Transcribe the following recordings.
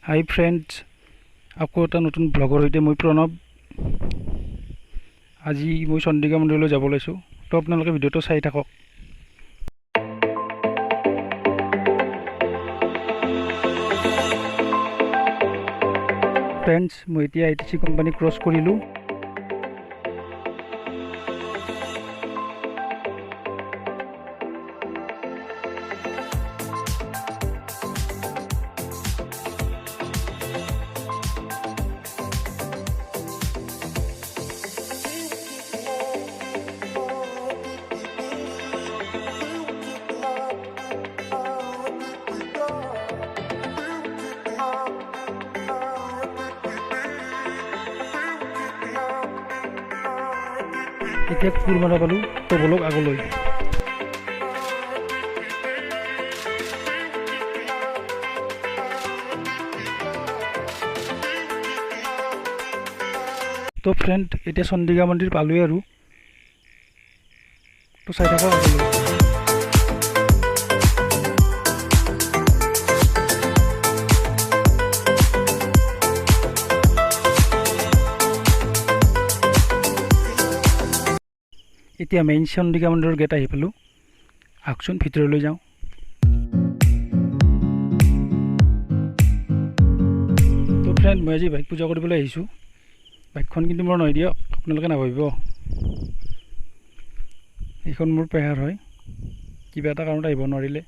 হাই friends, আকৌ এটা নতুন ব্লগৰ সৈতে মই প্ৰণৱ। আজি মই চন্দিকা মন্দিৰলৈ যাব লৈছোঁ, তো আপোনালোকে ভিডিঅ'টো চাই থাকক। ফ্ৰেণ্ডছ, মই এতিয়া ITC কোম্পানী ক্ৰছ কৰিলোঁ। এতিয়া ফুল মাৰা পালোঁ, তো বলক আগলৈ। তো ফ্ৰেণ্ড, এতিয়া চন্দিকা মন্দিৰ পালোঁৱে আৰু, তো চাই থাকক আগলৈ। এতিয়া মেইন চন্দিকা মন্দিৰৰ গেট আহি পালোঁ, আহকচোন ভিতৰলৈ যাওঁ। তো ফ্ৰেণ্ড, মই আজি বাইক পূজা কৰিবলৈ আহিছোঁ। বাইকখন কিন্তু মোৰ নহয় দিয়ক, আপোনালোকে নাভাবিব। এইখন মোৰ পেহাৰ হয়, কিবা এটা কাৰণত আহিব নোৱাৰিলে,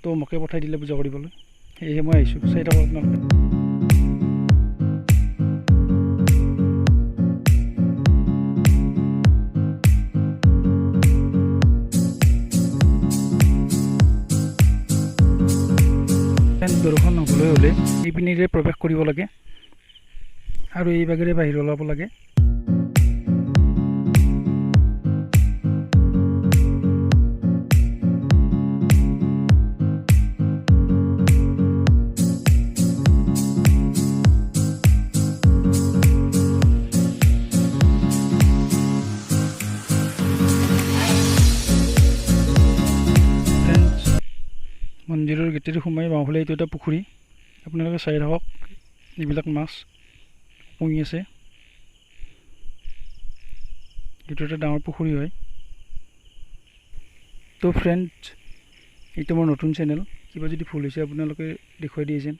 তো মোকে পঠাই দিলে পূজা কৰিবলৈ, সেয়েহে মই আহিছোঁ। চাই থাকক আপোনালোকে। দৰ্শন হ'বলৈ হ'লে এইপিনিৰে প্ৰৱেশ কৰিব লাগে আৰু এই বাগেৰে বাহিৰ ওলাব লাগে। মন্দিৰৰ গেটেৰে সোমাই বাওঁফালে এইটো এটা পুখুৰী, আপোনালোকে চাই থাকক। এইবিলাক মাছ পুঙি আছে, এইটো এটা ডাঙৰ পুখুৰী হয়। তো ফ্ৰেণ্ডছ, এইটো মোৰ নতুন চেনেল, কিবা যদি ভুল হৈছে আপোনালোকে দেখুৱাই দিয়ে যেন।